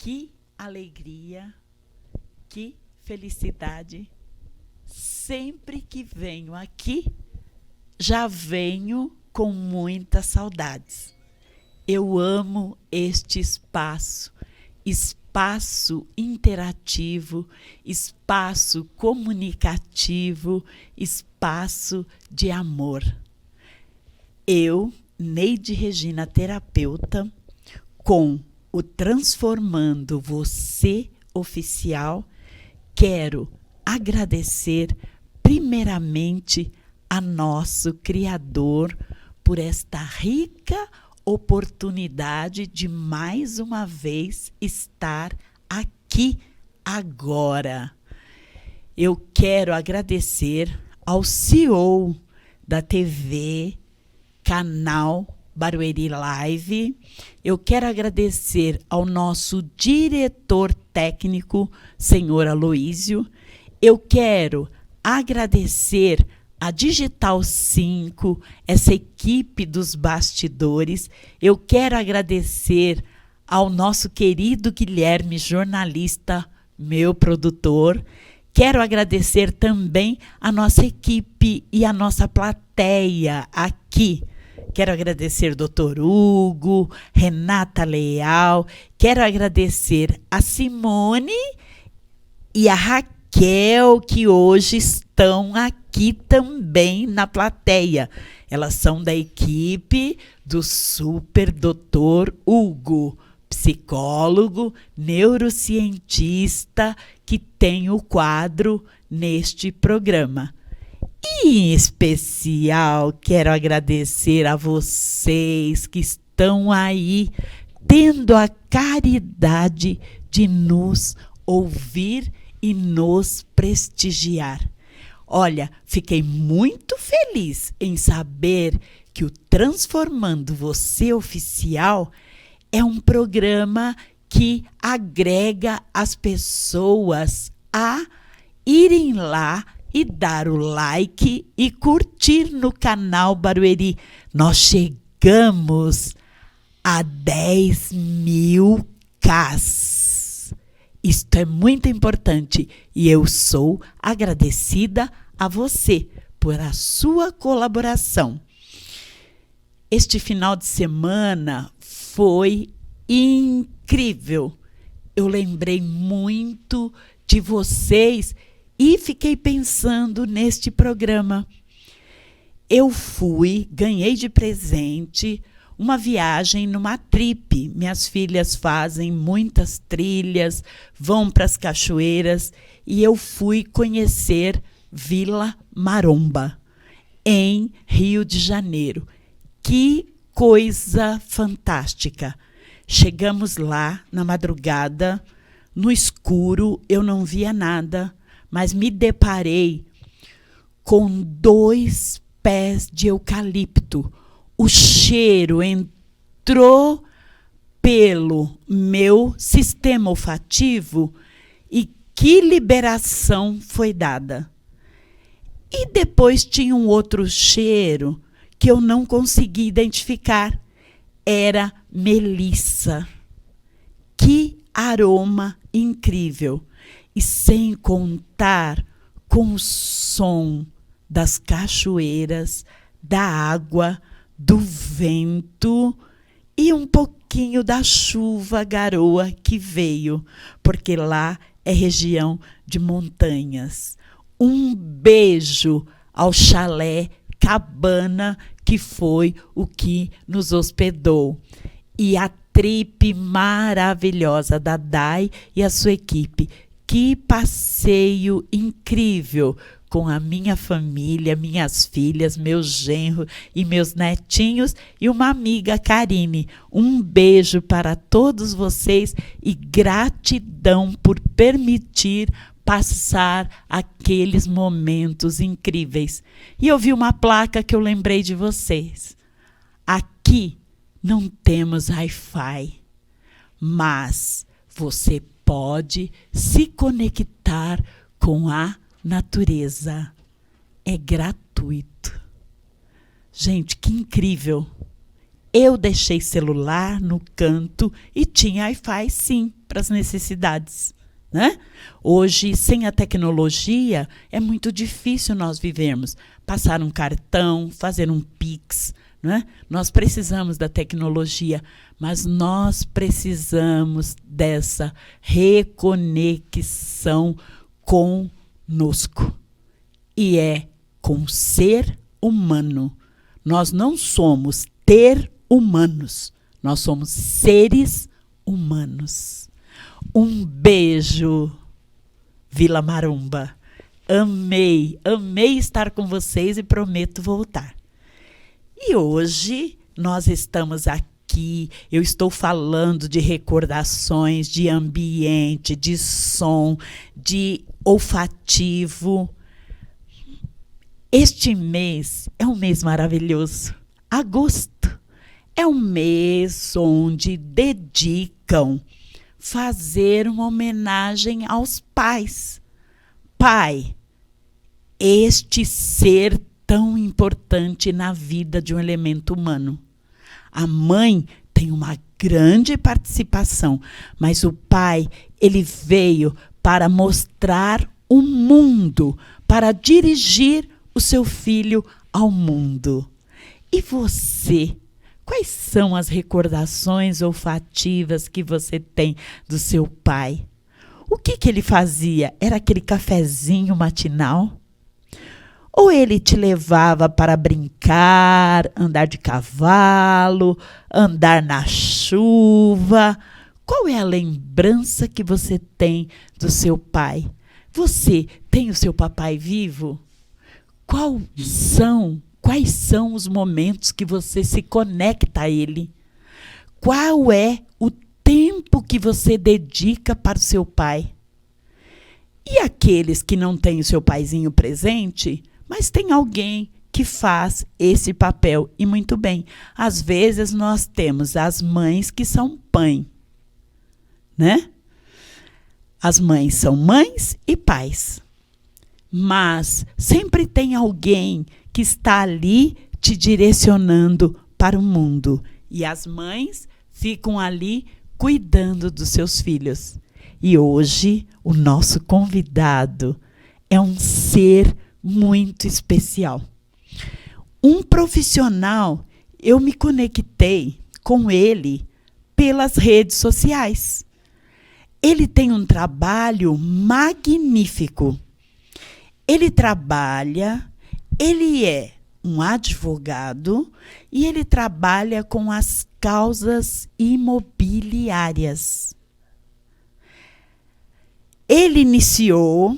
Que alegria, que felicidade. Sempre que venho aqui, já venho com muitas saudades. Eu amo este espaço, espaço interativo, espaço comunicativo, espaço de amor. Eu, Neide Regina, terapeuta, com o Transformando Você Oficial, quero agradecer primeiramente a nosso Criador por esta rica oportunidade de mais uma vez estar aqui agora. Eu quero agradecer ao CEO da TV, canal Barueri Live. Eu quero agradecer ao nosso diretor técnico, senhor Aloísio. Eu quero agradecer a Digital 5, essa equipe dos bastidores. Eu quero agradecer ao nosso querido Guilherme, jornalista, meu produtor. Quero agradecer também a nossa equipe e a nossa plateia aqui. Quero agradecer Dr. Hugo, Renata Leal, quero agradecer a Simone e a Raquel, que hoje estão aqui também na plateia. Elas são da equipe do Super Dr. Hugo, psicólogo, neurocientista, que tem o quadro neste programa. E, em especial, quero agradecer a vocês que estão aí tendo a caridade de nos ouvir e nos prestigiar. Olha, fiquei muito feliz em saber que o Transformando Você Oficial é um programa que agrega as pessoas a irem lá e dar o like e curtir no canal Barueri. Nós chegamos a 10.000 Ks. Isto é muito importante e eu sou agradecida a você por a sua colaboração. Este final de semana foi incrível. Eu lembrei muito de vocês e fiquei pensando neste programa. Eu ganhei de presente uma viagem numa trip. Minhas filhas fazem muitas trilhas, vão para as cachoeiras e eu fui conhecer Vila Maromba, em Rio de Janeiro. Que coisa fantástica! Chegamos lá na madrugada, no escuro, eu não via nada, mas me deparei com 2 pés de eucalipto. O cheiro entrou pelo meu sistema olfativo e que liberação foi dada. E depois tinha um outro cheiro que eu não consegui identificar. Era melissa. Que aroma incrível! E sem contar com o som das cachoeiras, da água, do vento e um pouquinho da chuva garoa que veio, porque lá é região de montanhas. Um beijo ao chalé Cabana, que foi o que nos hospedou. E a trip maravilhosa da Dai e a sua equipe. Que passeio incrível com a minha família, minhas filhas, meu genro e meus netinhos e uma amiga, Karine. Um beijo para todos vocês e gratidão por permitir passar aqueles momentos incríveis. E eu vi uma placa que eu lembrei de vocês. Aqui não temos Wi-Fi, mas você pode se conectar com a natureza. É gratuito. Gente, que incrível! Eu deixei celular no canto e tinha Wi-Fi, sim, para as necessidades, né? Hoje, sem a tecnologia, é muito difícil nós vivermos. Passar um cartão, fazer um Pix, né? Nós precisamos da tecnologia, mas nós precisamos dessa reconexão conosco. E é com o ser humano. Nós não somos ter-humanos, nós somos seres humanos. Um beijo, Vila Maromba. Amei estar com vocês e prometo voltar. E hoje nós estamos aqui, eu estou falando de recordações, de ambiente, de som, de olfativo. Este mês é um mês maravilhoso. Agosto é um mês onde dedicam fazer uma homenagem aos pais. Pai, este ser tão importante na vida de um elemento humano. A mãe tem uma grande participação, mas o pai, ele veio para mostrar o mundo, para dirigir o seu filho ao mundo. E você? Quais são as recordações olfativas que você tem do seu pai? O que ele fazia? Era aquele cafezinho matinal? Ou ele te levava para brincar, andar de cavalo, andar na chuva? Qual é a lembrança que você tem do seu pai? Você tem o seu papai vivo? Quais são os momentos que você se conecta a ele? Qual é o tempo que você dedica para o seu pai? E aqueles que não têm o seu paizinho presente, mas tem alguém que faz esse papel, e muito bem. Às vezes nós temos as mães que são pai, né? As mães são mães e pais. Mas sempre tem alguém que está ali te direcionando para o mundo. E as mães ficam ali cuidando dos seus filhos. E hoje o nosso convidado é um ser muito especial. Um profissional, eu me conectei com ele pelas redes sociais. Ele tem um trabalho magnífico. Ele é um advogado e ele trabalha com as causas imobiliárias. Ele iniciou,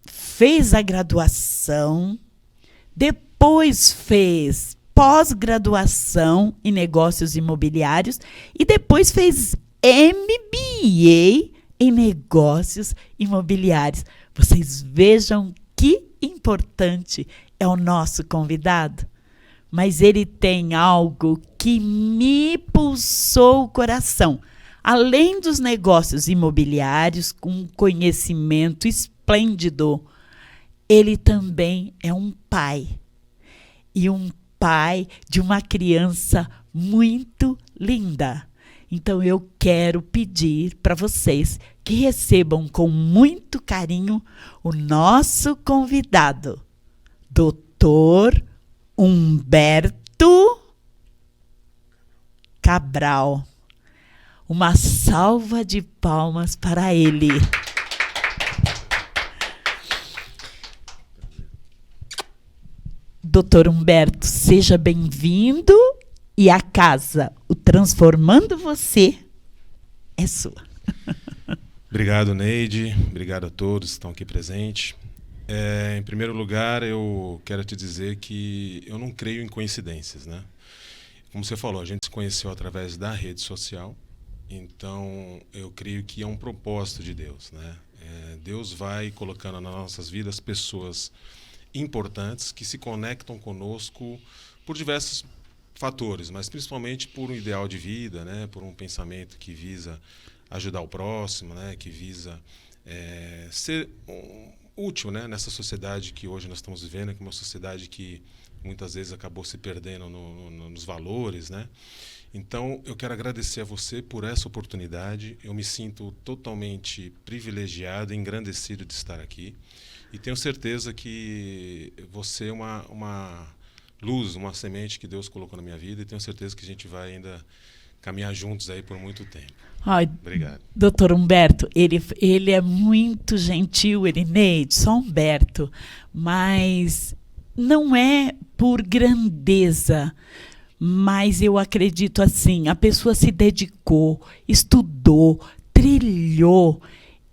fez a graduação, depois fez pós-graduação em negócios imobiliários e depois fez MBA em negócios imobiliários. Vocês vejam que importante é o nosso convidado. Mas ele tem algo que me pulsou o coração. Além dos negócios imobiliários, com um conhecimento esplêndido, ele também é um pai. E um pai de uma criança muito linda. Então, eu quero pedir para vocês que recebam com muito carinho o nosso convidado, Dr. Humberto Cabral. Uma salva de palmas para ele. Dr. Humberto, seja bem-vindo. E a casa, o Transformando Você, é sua. Obrigado, Neide. Obrigado a todos que estão aqui presentes. Em primeiro lugar, eu quero te dizer que eu não creio em coincidências, né? Como você falou, a gente se conheceu através da rede social, então eu creio que é um propósito de Deus, né? Deus vai colocando nas nossas vidas pessoas importantes que se conectam conosco por diversos fatores, mas principalmente por um ideal de vida, né? Por um pensamento que visa ajudar o próximo, né? Que visa ser útil, né? Nessa sociedade que hoje nós estamos vivendo, que é uma sociedade que muitas vezes acabou se perdendo nos valores, né? Então, eu quero agradecer a você por essa oportunidade. Eu me sinto totalmente privilegiado, engrandecido de estar aqui. E tenho certeza que você é uma luz, uma semente que Deus colocou na minha vida. E tenho certeza que a gente vai ainda caminhar juntos aí por muito tempo. Ai, obrigado. Doutor Humberto, ele é muito gentil, Neide, só Humberto. Mas não é por grandeza. Mas eu acredito assim, a pessoa se dedicou, estudou, trilhou.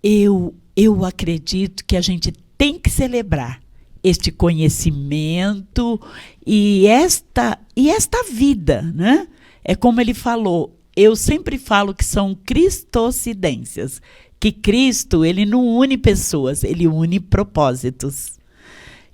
Eu acredito que a gente tem que celebrar este conhecimento e esta vida, né? É como ele falou, eu sempre falo que são cristocidências, que Cristo, ele não une pessoas, ele une propósitos.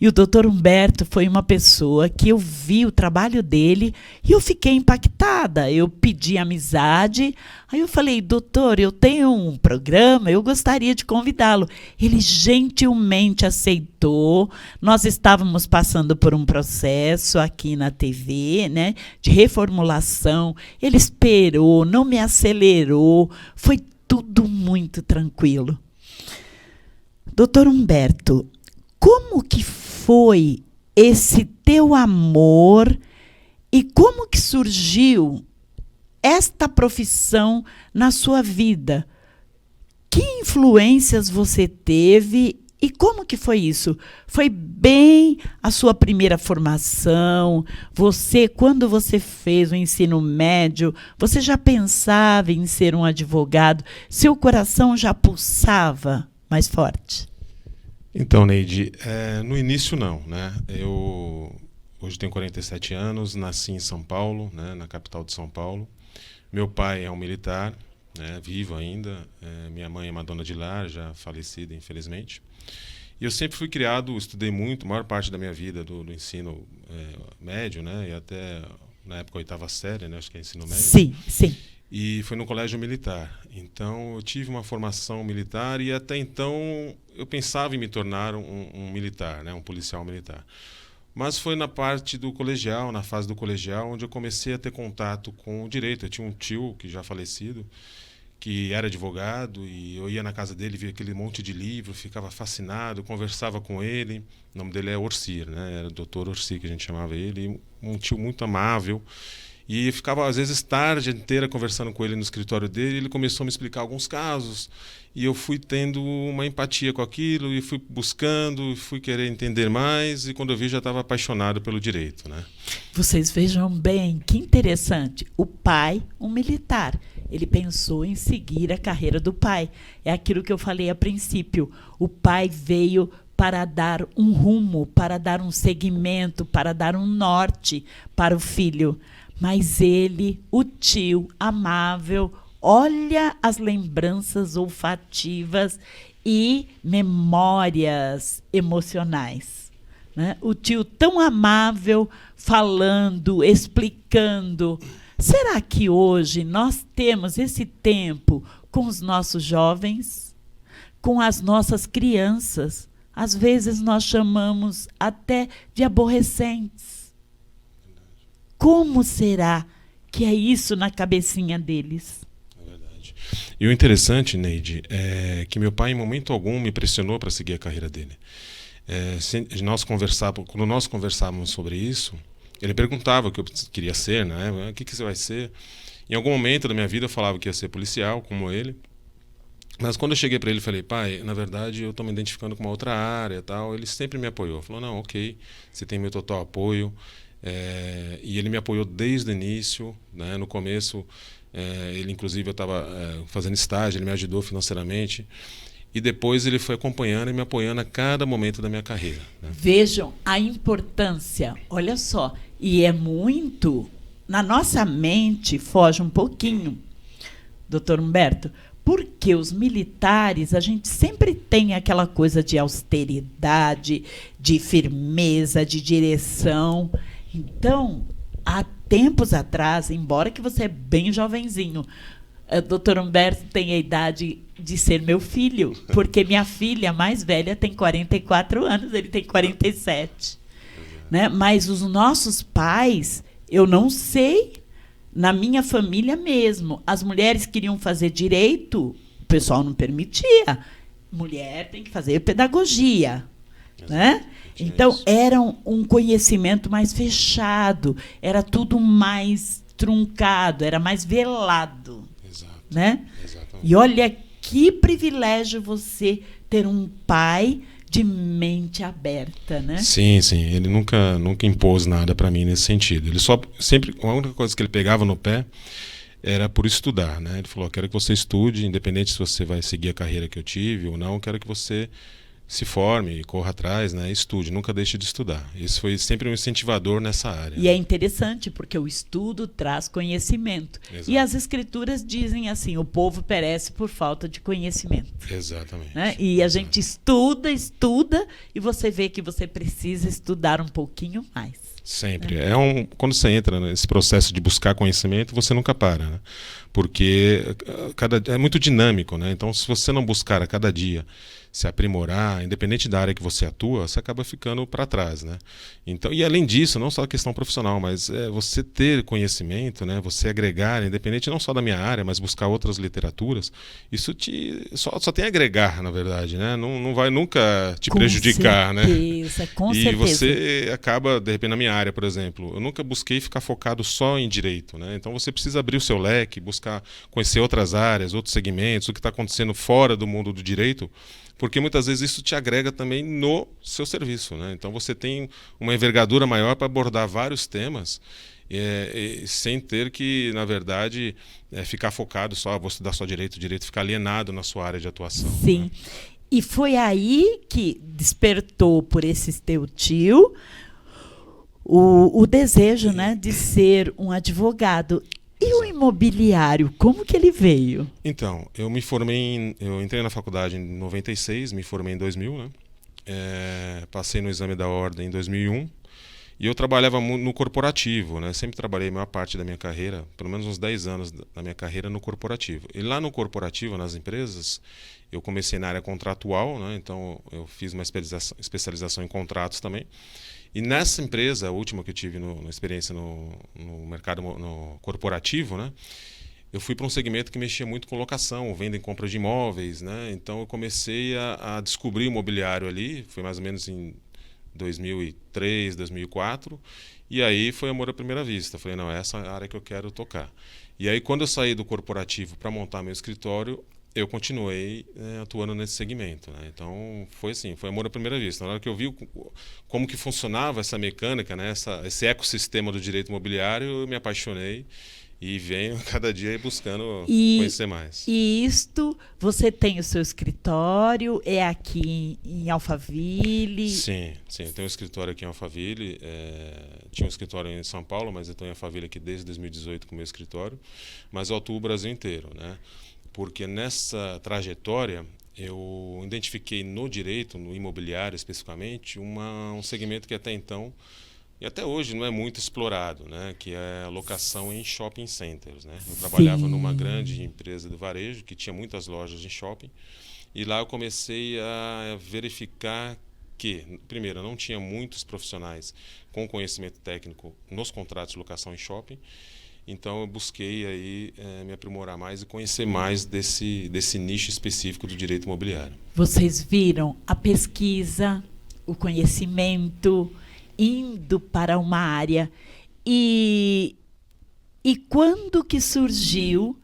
E o doutor Humberto foi uma pessoa que eu vi o trabalho dele e eu fiquei impactada. Eu pedi amizade, aí eu falei, doutor, eu tenho um programa, eu gostaria de convidá-lo. Ele gentilmente aceitou. Nós estávamos passando por um processo aqui na TV, né, de reformulação. Ele esperou, não me acelerou, foi tudo muito tranquilo. Doutor Humberto, como que foi esse teu amor e como que surgiu esta profissão na sua vida? Que influências você teve e como que foi isso? Foi bem a sua primeira formação? Quando você fez o ensino médio, você já pensava em ser um advogado? Seu coração já pulsava mais forte? Então, Neide, no início não, né? Eu hoje tenho 47 anos, nasci em São Paulo, né, na capital de São Paulo. Meu pai é um militar, né, vivo ainda. Minha mãe é uma dona de lar, já falecida, infelizmente. E eu sempre fui criado, estudei muito, a maior parte da minha vida do ensino médio, né, e até na época 8ª série, né, acho que é ensino médio. Sim, sim. E foi no colégio militar. Então, eu tive uma formação militar e até então eu pensava em me tornar um militar, né, um policial militar. Mas foi na parte do colegial, na fase do colegial, onde eu comecei a ter contato com o direito. Eu tinha um tio que já falecido, que era advogado, e eu ia na casa dele, via aquele monte de livro, ficava fascinado, conversava com ele. O nome dele é Orcir, né, era o doutor Orcir que a gente chamava ele, um tio muito amável. E ficava, às vezes, tarde inteira conversando com ele no escritório dele. Ele começou a me explicar alguns casos. E eu fui tendo uma empatia com aquilo, e fui buscando, fui querer entender mais. E quando eu vi, já estava apaixonado pelo direito, né? Vocês vejam bem, que interessante. O pai, um militar, ele pensou em seguir a carreira do pai. É aquilo que eu falei a princípio. O pai veio para dar um rumo, para dar um segmento, para dar um norte para o filho. Mas ele, o tio amável, olha as lembranças olfativas e memórias emocionais, né? O tio tão amável, falando, explicando. Será que hoje nós temos esse tempo com os nossos jovens, com as nossas crianças? Às vezes nós chamamos até de aborrecentes. Como será que é isso na cabecinha deles? É verdade. E o interessante, Neide, é que meu pai, em momento algum, me pressionou para seguir a carreira dele. Quando nós conversávamos sobre isso, ele perguntava o que eu queria ser, né? O que você vai ser? Em algum momento da minha vida eu falava que ia ser policial, como ele. Mas quando eu cheguei para ele e falei, pai, na verdade eu estou me identificando com uma outra área e tal, ele sempre me apoiou. Falou, não, ok, você tem meu total apoio. E ele me apoiou desde o início, né? No começo, ele inclusive eu estava fazendo estágio, ele me ajudou financeiramente. E depois ele foi acompanhando e me apoiando a cada momento da minha carreira, né? Vejam a importância, olha só, e é muito, na nossa mente foge um pouquinho, doutor Humberto, porque os militares, a gente sempre tem aquela coisa de austeridade, de firmeza, de direção. Então, há tempos atrás, embora que você é bem jovenzinho, o doutor Humberto tem a idade de ser meu filho, porque minha filha mais velha tem 44 anos, ele tem 47. né? Mas os nossos pais, eu não sei, na minha família mesmo, as mulheres queriam fazer direito, o pessoal não permitia. Mulher tem que fazer pedagogia, né? Então, era um conhecimento mais fechado, era tudo mais truncado, era mais velado. Exato. Né? Exatamente. E olha que privilégio você ter um pai de mente aberta, né? Sim, sim. Ele nunca impôs nada para mim nesse sentido. Ele sempre, a única coisa que ele pegava no pé era por estudar, né? Ele falou: quero que você estude, independente se você vai seguir a carreira que eu tive ou não, quero que você se forme, corra atrás, né? Estude, nunca deixe de estudar. Isso foi sempre um incentivador nessa área. E é interessante porque o estudo traz conhecimento. Exato. E as escrituras dizem assim: o povo perece por falta de conhecimento. Exatamente. Né? E a gente estuda, e você vê que você precisa estudar um pouquinho mais. Sempre. Quando você entra nesse processo de buscar conhecimento, você nunca para, né? Porque é muito dinâmico, né? Então, se você não buscar a cada dia se aprimorar, independente da área que você atua, você acaba ficando para trás, né? Então, e além disso, não só a questão profissional, mas você ter conhecimento, né? Você agregar, independente não só da minha área, mas buscar outras literaturas, isso só tem a agregar, na verdade, né? Não vai nunca te prejudicar, né? Com certeza. E você acaba, de repente, na minha área, por exemplo, eu nunca busquei ficar focado só em direito, né? Então você precisa abrir o seu leque, buscar conhecer outras áreas, outros segmentos, o que está acontecendo fora do mundo do direito, porque muitas vezes isso te agrega também no seu serviço, né? Então você tem uma envergadura maior para abordar vários temas, sem ter que, na verdade, ficar focado só, vou estudar só direito, ficar alienado na sua área de atuação. Sim. Né? E foi aí que despertou por esse teu tio o desejo, né, de ser um advogado. E o imobiliário, como que ele veio? Então, eu entrei na faculdade em 96, me formei em 2000, né? Passei no exame da ordem em 2001 e eu trabalhava no corporativo, né? Sempre trabalhei a maior parte da minha carreira, pelo menos uns 10 anos da minha carreira no corporativo. E lá no corporativo, nas empresas, eu comecei na área contratual, né? Então eu fiz uma especialização em contratos também. E nessa empresa, a última que eu tive na experiência no mercado no corporativo, né, eu fui para um segmento que mexia muito com locação, venda e compra de imóveis, né? Então eu comecei a descobrir o imobiliário ali, foi mais ou menos em 2003, 2004, e aí foi amor à primeira vista. Falei, não, essa é a área que eu quero tocar. E aí quando eu saí do corporativo para montar meu escritório, eu continuei atuando nesse segmento, né? Então foi assim, foi amor à primeira vista. Na hora que eu vi como que funcionava essa mecânica, né? esse ecossistema do direito imobiliário, eu me apaixonei e venho cada dia buscando conhecer mais. E isto, você tem o seu escritório, é aqui em Alphaville? Sim, eu tenho um escritório aqui em Alphaville. Tinha um escritório em São Paulo, mas eu estou em Alphaville aqui desde 2018 com o meu escritório. Mas eu atuo o Brasil inteiro, né? Porque nessa trajetória eu identifiquei no direito, no imobiliário especificamente, um segmento que até então, e até hoje não é muito explorado, né? Que é a locação em shopping centers, né? Eu trabalhava numa grande empresa de varejo que tinha muitas lojas em shopping, e lá eu comecei a verificar que, primeiro, não tinha muitos profissionais com conhecimento técnico nos contratos de locação em shopping. Então eu busquei aí me aprimorar mais e conhecer mais desse nicho específico do direito imobiliário. Vocês viram a pesquisa, o conhecimento indo para uma área. E quando que surgiu,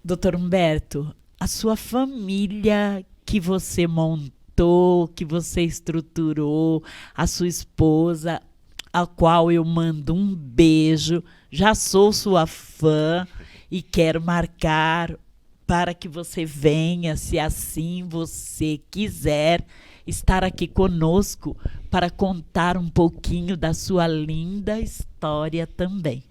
doutor Humberto, a sua família que você montou, que você estruturou, a sua esposa, a qual eu mando um beijo, já sou sua fã e quero marcar para que você venha, se assim você quiser, estar aqui conosco para contar um pouquinho da sua linda história também.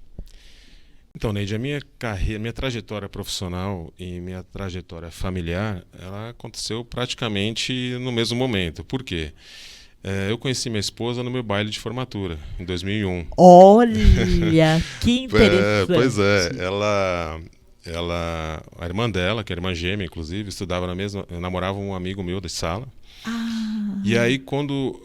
Então, Neide, a minha carreira, minha trajetória profissional e minha trajetória familiar, ela aconteceu praticamente no mesmo momento. Por quê? Eu conheci minha esposa no meu baile de formatura, em 2001. Olha, que interessante. Pois é, a irmã dela, que é irmã gêmea, inclusive, estudava namorava um amigo meu de sala. E aí, quando,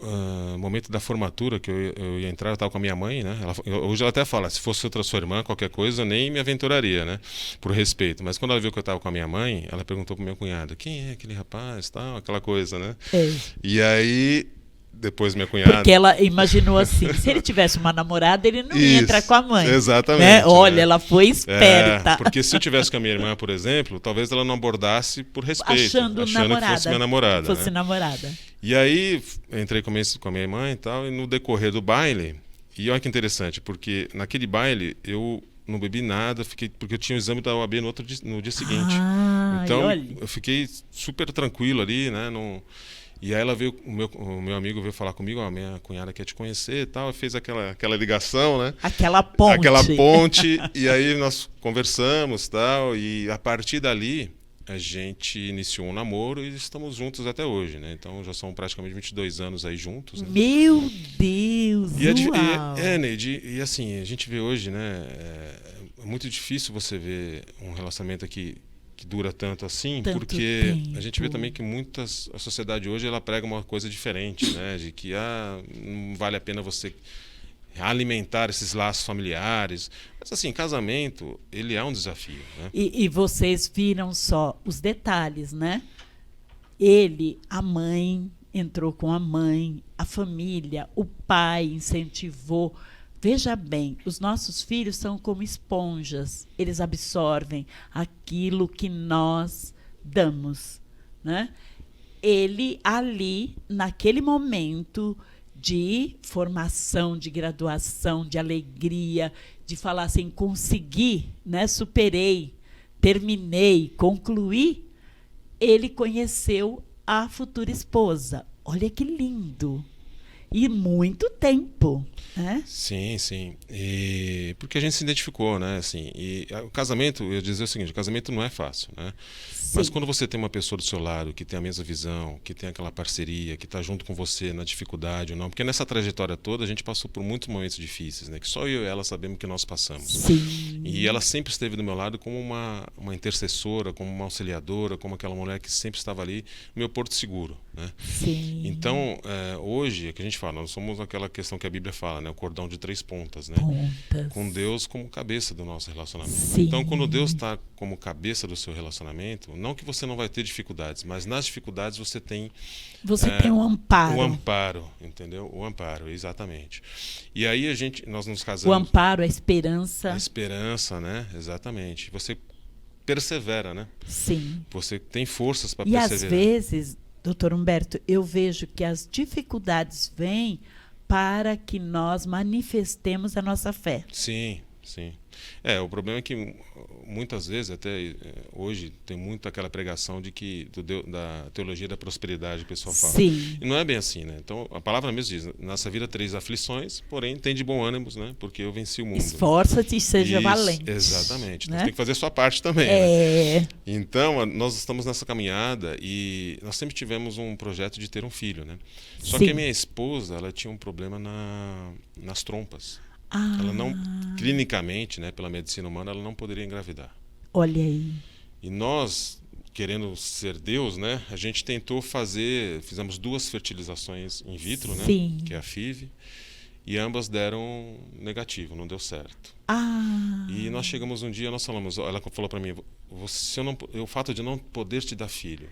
no momento da formatura, que eu ia entrar, eu estava com a minha mãe, né? Hoje ela até fala, se fosse outra sua irmã, qualquer coisa, eu nem me aventuraria, né? Por respeito. Mas quando ela viu que eu estava com a minha mãe, ela perguntou para o meu cunhado, quem é aquele rapaz, tal, aquela coisa, né? É. E aí, depois minha cunhada... Porque ela imaginou assim, se ele tivesse uma namorada, ele não ia entrar com a mãe. Exatamente. Né? Olha, ela foi esperta. Porque se eu tivesse com a minha irmã, por exemplo, talvez ela não abordasse por respeito. Achando que namorada, fosse minha namorada. Fosse né? namorada. E aí, entrei com a minha mãe e tal, e no decorrer do baile, e olha que interessante, porque naquele baile eu não bebi nada, porque eu tinha o exame da OAB no dia seguinte. Então, eu fiquei super tranquilo ali, né? E aí ela veio, o meu amigo veio falar comigo, minha cunhada quer te conhecer e tal, fez aquela ligação, né? Aquela ponte. E aí nós conversamos e tal, e a partir dali a gente iniciou um namoro e estamos juntos até hoje, né? Então já são praticamente 22 anos aí juntos. Né? Meu Deus! Neide, e assim, a gente vê hoje, né? É muito difícil você ver um relacionamento aqui que dura tanto assim, porque a gente vê também que a sociedade hoje ela prega uma coisa diferente, né? De que não vale a pena você alimentar esses laços familiares. Mas assim, casamento, ele é um desafio, né? E vocês viram só os detalhes, né? A mãe, entrou com a mãe, a família, o pai incentivou. Veja bem, os nossos filhos são como esponjas, eles absorvem aquilo que nós damos, né? Ele ali, naquele momento de formação, de graduação, de alegria, de falar assim, consegui, né? Superei, terminei, concluí, ele conheceu a futura esposa. Olha que lindo! E muito tempo, né? Sim, sim. Porque a gente se identificou, né? Assim, e o casamento, eu ia dizer o seguinte, o casamento não é fácil, né? Sim. Mas quando você tem uma pessoa do seu lado que tem a mesma visão, que tem aquela parceria, que está junto com você na dificuldade ou não, porque nessa trajetória toda a gente passou por muitos momentos difíceis, né? Que só eu e ela sabemos que nós passamos. Sim. E ela sempre esteve do meu lado como uma intercessora, como uma auxiliadora, como aquela mulher que sempre estava ali, meu porto seguro, né? Sim. Então, hoje, é que a gente fala, nós somos aquela questão que a Bíblia fala, né? O cordão de 3 pontas, né? Com Deus como cabeça do nosso relacionamento. Sim. Então, quando Deus está como cabeça do seu relacionamento, não que você não vai ter dificuldades, mas nas dificuldades você tem... Você tem um amparo. O amparo, entendeu? O amparo, exatamente. E aí nós nos casamos... O amparo, a esperança. A esperança, né? Exatamente. Você persevera, né? Sim. Você tem forças para perseverar. E às vezes, doutor Humberto, eu vejo que as dificuldades vêm para que nós manifestemos a nossa fé. Sim, sim. O problema é que muitas vezes, até hoje, tem muito aquela pregação de que da teologia da prosperidade que o pessoal fala. Sim. E não é bem assim, né? Então, a palavra mesmo diz, nessa vida 3 aflições, porém tem de bom ânimo, né? Porque eu venci o mundo. Esforça-te e seja valente. Exatamente. Né? Então, tem que fazer a sua parte também. Né? Então, nós estamos nessa caminhada e nós sempre tivemos um projeto de ter um filho, né? Só que a minha esposa, ela tinha um problema nas trompas. Ela não, clinicamente, né, pela medicina humana, ela não poderia engravidar. Olha aí. E nós, querendo ser Deus, né, a gente fizemos 2 fertilizações in vitro, né, que é a FIV, e ambas deram negativo, não deu certo. E nós chegamos um dia, nós falamos, ela falou para mim, o fato de não poder te dar filho,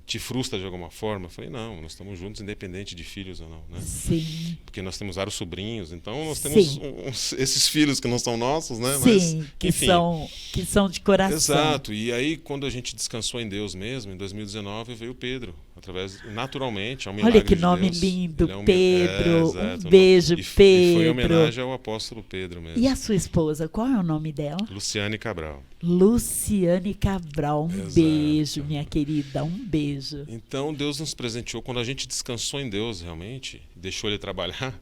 te frustra de alguma forma? Eu falei, não, nós estamos juntos independente de filhos ou não, né? Sim. Porque nós temos vários sobrinhos, então nós temos esses filhos que não são nossos, né? Sim, mas, que são de coração. Exato, e aí quando a gente descansou em Deus mesmo, em 2019 veio o Pedro, naturalmente, é um milagre. Olha que nome de Deus. lindo, Pedro, um beijo, Pedro. E foi em homenagem ao apóstolo Pedro mesmo. E a sua esposa, qual é o nome dela? Luciane Cabral. Luciane Cabral, beijo, minha querida, um beijo. Então Deus nos presenteou, quando a gente descansou em Deus realmente, deixou Ele trabalhar,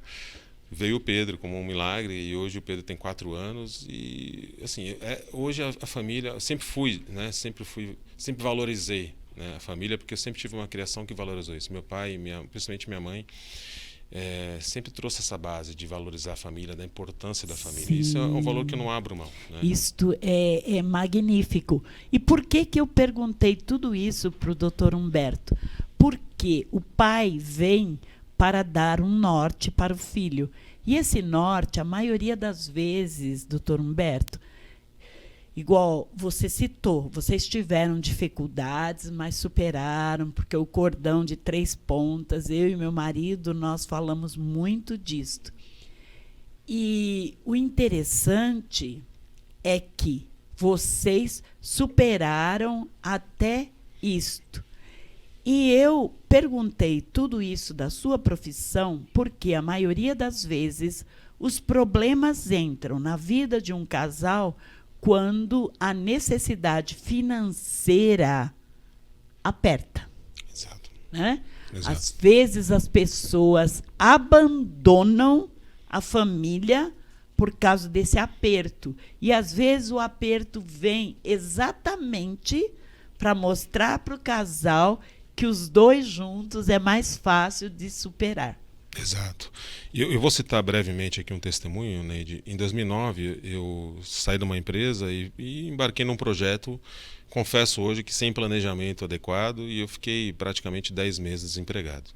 veio o Pedro como um milagre, e hoje o Pedro tem 4 anos, e assim, hoje a família, sempre valorizei, né, a família, porque eu sempre tive uma criação que valorizou isso. Meu pai, principalmente minha mãe, sempre trouxe essa base de valorizar a família, da importância da família. Sim. Isso é um valor que eu não abro mão. Né? Isto é magnífico. E por que eu perguntei tudo isso para o doutor Humberto? Porque o pai vem para dar um norte para o filho. E esse norte, a maioria das vezes, doutor Humberto, igual você citou, vocês tiveram dificuldades, mas superaram, porque o cordão de 3 pontas, eu e meu marido, nós falamos muito disto. E o interessante é que vocês superaram até isto. E eu perguntei tudo isso da sua profissão porque a maioria das vezes os problemas entram na vida de um casal quando a necessidade financeira aperta. Exato. Né? Exato. Às vezes as pessoas abandonam a família por causa desse aperto. E às vezes o aperto vem exatamente para mostrar para o casal que os dois juntos é mais fácil de superar. Exato. Eu vou citar brevemente aqui um testemunho, Neide. Em 2009, eu saí de uma empresa e embarquei num projeto, confesso hoje que sem planejamento adequado, e eu fiquei praticamente 10 meses desempregado.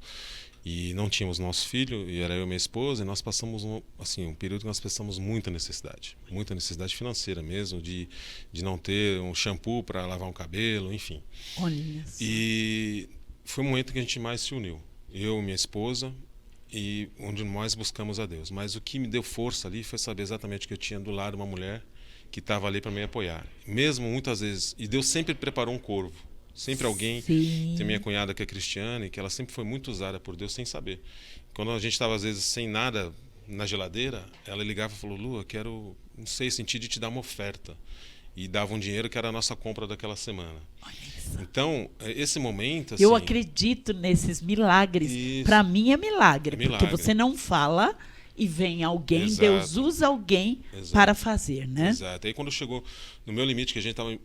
E não tínhamos nosso filho, e era eu e minha esposa, e nós passamos um período que nós passamos muita necessidade financeira mesmo, de não ter um shampoo para lavar um cabelo, enfim. Olha isso. E foi o momento que a gente mais se uniu, eu e minha esposa, e onde nós buscamos a Deus. Mas o que me deu força ali foi saber exatamente que eu tinha do lado uma mulher que estava ali para me apoiar. Mesmo muitas vezes, e Deus sempre preparou um corvo. Sempre alguém, Sim. tem minha cunhada que é cristiana e que ela sempre foi muito usada por Deus sem saber. Quando a gente estava às vezes sem nada na geladeira, ela ligava e falou: Lu, eu quero, não sei, sentir de te dar uma oferta. E dava um dinheiro que era a nossa compra daquela semana. Olha isso. Então, esse momento... Assim, eu acredito nesses milagres. Para mim é milagre, porque você não fala e vem alguém, Exato. Deus usa alguém Exato. Para fazer, né? Exato. Aí quando chegou no meu limite, que a gente estava em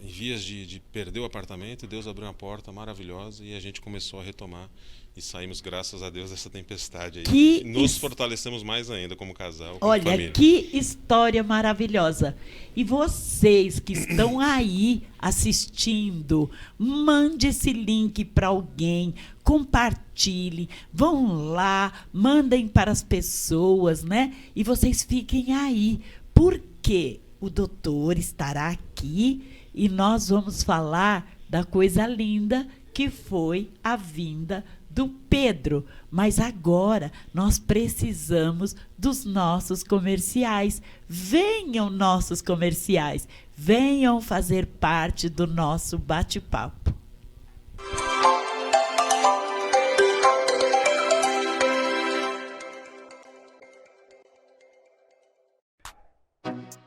vias de perder o apartamento, Deus abriu uma porta maravilhosa e a gente começou a retomar e saímos, graças a Deus, dessa tempestade aí. Nos fortalecemos mais ainda como casal, como Olha, família. Que história maravilhosa. E vocês que estão aí assistindo, mande esse link para alguém, compartilhe, vão lá, mandem para as pessoas, né? E vocês fiquem aí, porque o doutor estará aqui e nós vamos falar da coisa linda que foi a vinda do Pedro. Mas agora nós precisamos dos nossos comerciais. Venham nossos comerciais, venham fazer parte do nosso bate-papo.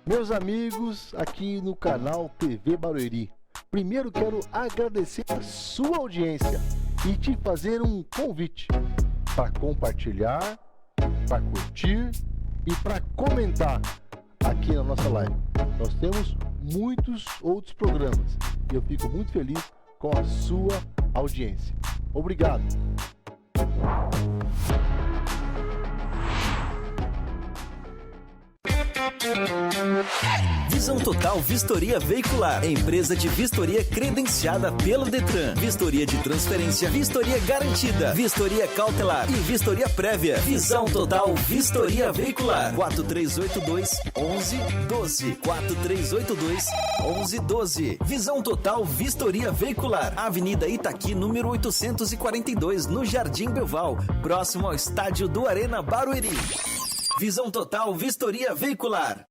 Meus amigos, aqui no canal TV Barueri, primeiro quero agradecer a sua audiência e te fazer um convite para compartilhar, para curtir e para comentar aqui na nossa live. Nós temos muitos outros programas e eu fico muito feliz com a sua audiência. Obrigado! Visão Total Vistoria Veicular, empresa de vistoria credenciada pelo Detran, vistoria de transferência, vistoria garantida, vistoria cautelar e vistoria prévia. Visão Total Vistoria Veicular, 4382-1112, 4382-1112. Visão Total Vistoria Veicular, Avenida Itaqui, número 842, no Jardim Belval, próximo ao estádio do Arena Barueri. Visão Total Vistoria Veicular.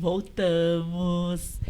Voltamos.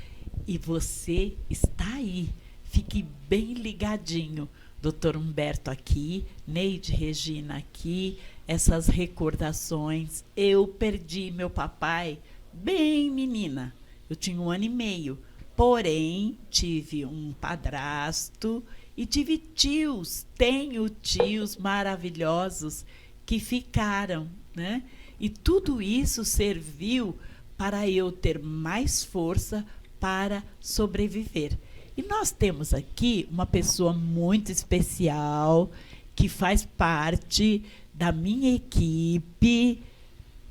E você está aí. Fique bem ligadinho. Dr. Humberto aqui, Neide Regina aqui, essas recordações. Eu perdi meu papai bem menina. Eu tinha 1 ano e meio. Porém, tive um padrasto e tive tios. Tenho tios maravilhosos que ficaram, né? E tudo isso serviu para eu ter mais força para sobreviver. E nós temos aqui uma pessoa muito especial que faz parte da minha equipe,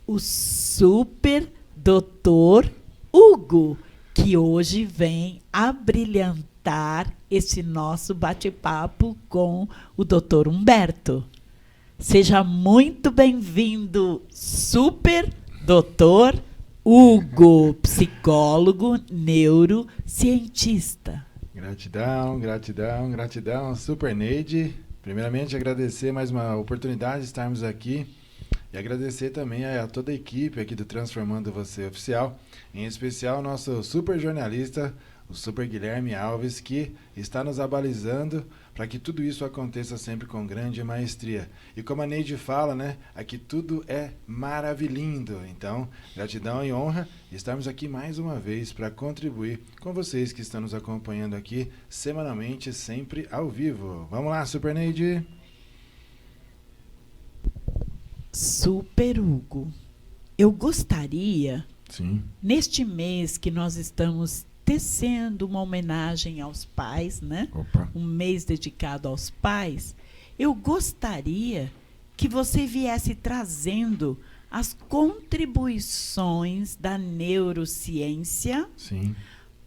o Super Dr. Hugo, que hoje vem abrilhantar esse nosso bate-papo com o Dr. Humberto. Seja muito bem-vindo, Super Dr. Hugo, psicólogo, neurocientista. Gratidão, gratidão, gratidão, Super Neide. Primeiramente, agradecer mais uma oportunidade de estarmos aqui e agradecer também a toda a equipe aqui do Transformando Você Oficial, em especial o nosso super jornalista, o Super Guilherme Alves, que está nos abalizando para que tudo isso aconteça sempre com grande maestria. E como a Neide fala, né, aqui tudo é maravilhindo. Então, gratidão e honra estarmos aqui mais uma vez para contribuir com vocês que estão nos acompanhando aqui semanalmente, sempre ao vivo. Vamos lá, Super Neide! Super Hugo, eu gostaria, Sim. neste mês que nós estamos tecendo uma homenagem aos pais, né? Opa. Um mês dedicado aos pais, eu gostaria que você viesse trazendo as contribuições da neurociência Sim.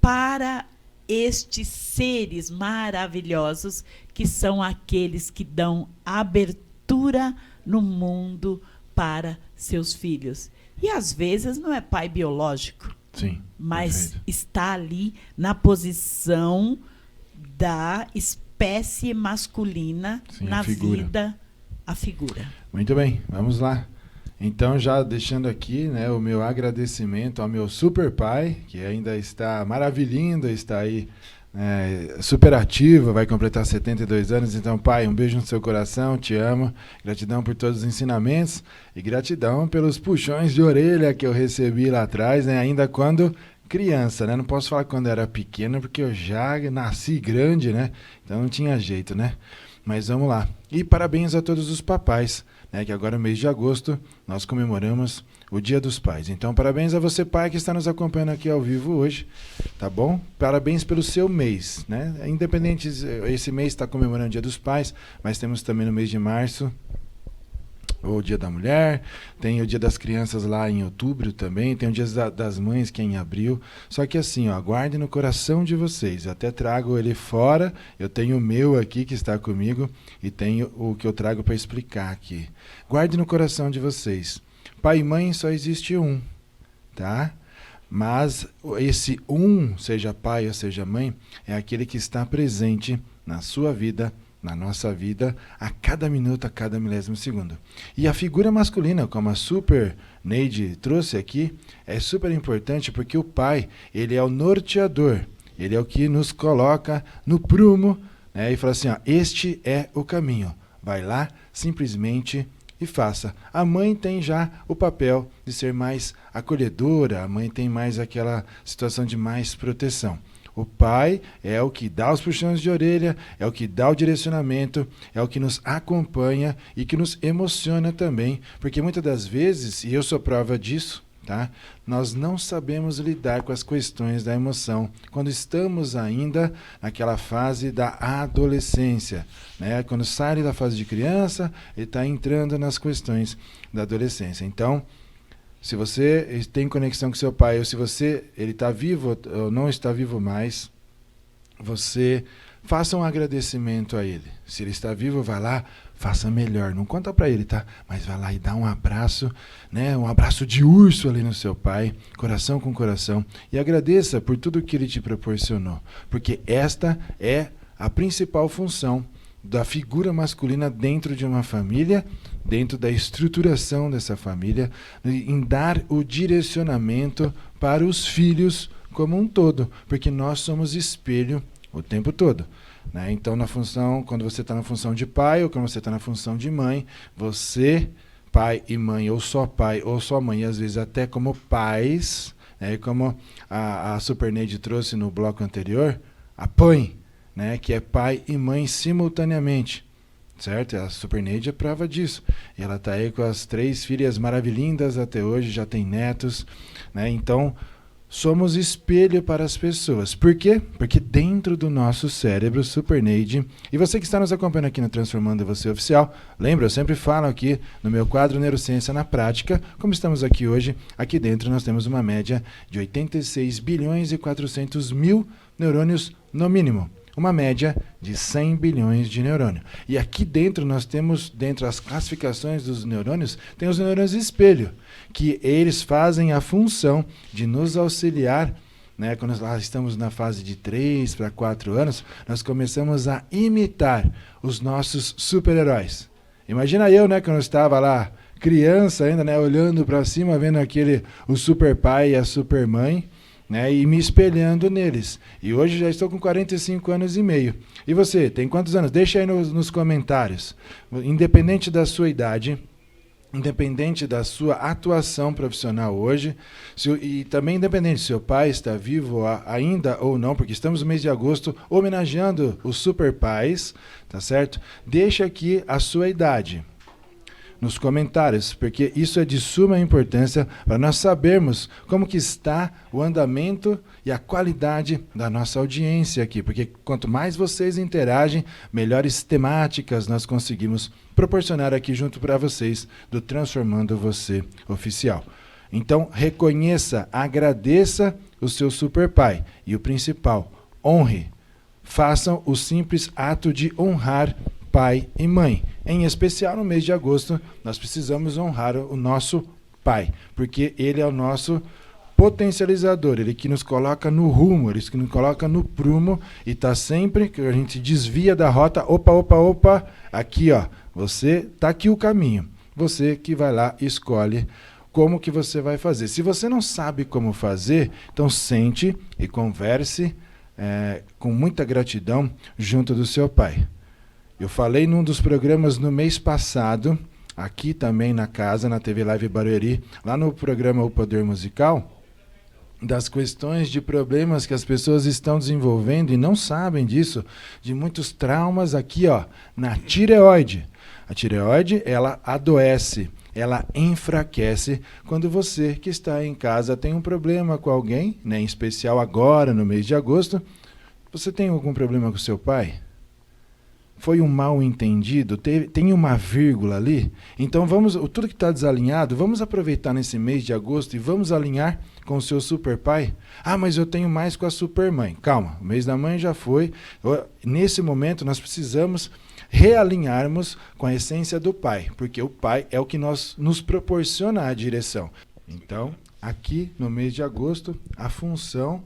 para estes seres maravilhosos que são aqueles que dão abertura no mundo para seus filhos. E às vezes não é pai biológico, Sim. mas Perfeito. está ali na posição da espécie masculina. Sim, na a figura. vida, a figura. Muito bem, vamos lá. Então, já deixando aqui, né, o meu agradecimento ao meu super pai, que ainda está maravilhando, está aí super ativo, vai completar 72 anos. Então, pai, um beijo no seu coração, te amo. Gratidão por todos os ensinamentos e gratidão pelos puxões de orelha que eu recebi lá atrás, né, ainda quando criança, né? Não posso falar quando era pequeno, porque eu já nasci grande, né? Então não tinha jeito, né? Mas vamos lá. E parabéns a todos os papais, né? Que agora, no mês de agosto, nós comemoramos o Dia dos Pais. Então, parabéns a você, pai, que está nos acompanhando aqui ao vivo hoje, tá bom? Parabéns pelo seu mês, né? Independente, esse mês está comemorando o Dia dos Pais, mas temos também no mês de março o Dia da Mulher, tem o Dia das Crianças lá em outubro também, tem o Dia das Mães que é em abril. Só que assim, ó, guarde no coração de vocês. Eu até trago ele fora, eu tenho o meu aqui que está comigo e tenho o que eu trago para explicar aqui. Guarde no coração de vocês. Pai e mãe só existe um, tá? Mas esse um, seja pai ou seja mãe, é aquele que está presente na sua vida, na nossa vida, a cada minuto, a cada milésimo segundo. E a figura masculina, como a Super Neide trouxe aqui, é super importante porque o pai, ele é o norteador, ele é o que nos coloca no prumo, né, e fala assim, ó, este é o caminho, vai lá, simplesmente e faça. A mãe tem já o papel de ser mais acolhedora, a mãe tem mais aquela situação de mais proteção. O pai é o que dá os puxões de orelha, é o que dá o direcionamento, é o que nos acompanha e que nos emociona também, porque muitas das vezes, e eu sou prova disso, tá? Nós não sabemos lidar com as questões da emoção quando estamos ainda naquela fase da adolescência, né? Quando sai da fase de criança, ele está entrando nas questões da adolescência. Então, se você tem conexão com seu pai, ou se ele está vivo ou não está vivo mais, você faça um agradecimento a ele. Se ele está vivo, vai lá, faça melhor. Não conta para ele, tá? Mas vai lá e dá um abraço, né? Um abraço de urso ali no seu pai, coração com coração. E agradeça por tudo que ele te proporcionou. Porque esta é a principal função da figura masculina dentro de uma família, dentro da estruturação dessa família, em dar o direcionamento para os filhos como um todo, porque nós somos espelho o tempo todo. Né? Então, quando você está na função de pai ou quando você está na função de mãe, você, pai e mãe, ou só pai ou só mãe, às vezes até como pais, né? Como a Super Neide trouxe no bloco anterior, a PAN, né? Que é pai e mãe simultaneamente. Certo? A Super Neide é prova disso. E ela está aí com as 3 filhas maravilhindas até hoje, já tem netos. Né? Então, somos espelho para as pessoas. Por quê? Porque dentro do nosso cérebro, Super Neide, e você que está nos acompanhando aqui no Transformando Você Oficial, lembra, eu sempre falo aqui no meu quadro Neurociência na Prática, como estamos aqui hoje, aqui dentro nós temos uma média de 86 bilhões e 400 mil neurônios no mínimo. Uma média de 100 bilhões de neurônios. E aqui dentro nós temos, dentro das classificações dos neurônios, tem os neurônios espelho, que eles fazem a função de nos auxiliar, né? Quando nós estamos na fase de 3 para 4 anos, nós começamos a imitar os nossos super-heróis. Imagina eu, né, quando eu estava lá, criança ainda, né, olhando para cima, vendo o super pai e a super mãe, né, e me espelhando neles. E hoje já estou com 45 anos e meio. E você, tem quantos anos? Deixa aí nos comentários. Independente da sua idade, independente da sua atuação profissional hoje, e também independente se seu pai está vivo ainda ou não, porque estamos no mês de agosto homenageando os super pais, tá certo? Deixa aqui a sua idade nos comentários, porque isso é de suma importância para nós sabermos como que está o andamento e a qualidade da nossa audiência aqui, porque quanto mais vocês interagem, melhores temáticas nós conseguimos proporcionar aqui junto para vocês do Transformando Você Oficial. Então, reconheça, agradeça o seu super pai e o principal, honre. Façam o simples ato de honrar pai e mãe. Em especial no mês de agosto, nós precisamos honrar o nosso pai, porque ele é o nosso potencializador, ele que nos coloca no rumo, ele que nos coloca no prumo e está sempre que a gente desvia da rota, opa, aqui ó, você está aqui o caminho, você que vai lá e escolhe como que você vai fazer. Se você não sabe como fazer, então sente e converse com muita gratidão junto do seu pai. Eu falei num dos programas no mês passado, aqui também na casa, na TV Live Barueri, lá no programa O Poder Musical, das questões de problemas que as pessoas estão desenvolvendo e não sabem disso, de muitos traumas aqui, ó, na tireoide. A tireoide, ela adoece, ela enfraquece quando você que está em casa tem um problema com alguém, né, em especial agora, no mês de agosto. Você tem algum problema com seu pai? Foi um mal entendido? Tem uma vírgula ali? Então tudo que está desalinhado, vamos aproveitar nesse mês de agosto e vamos alinhar com o seu super pai? Ah, mas eu tenho mais com a super mãe. Calma, o mês da mãe já foi. Nesse momento nós precisamos realinharmos com a essência do pai, porque o pai é o que nos proporciona a direção. Então, aqui no mês de agosto, a função,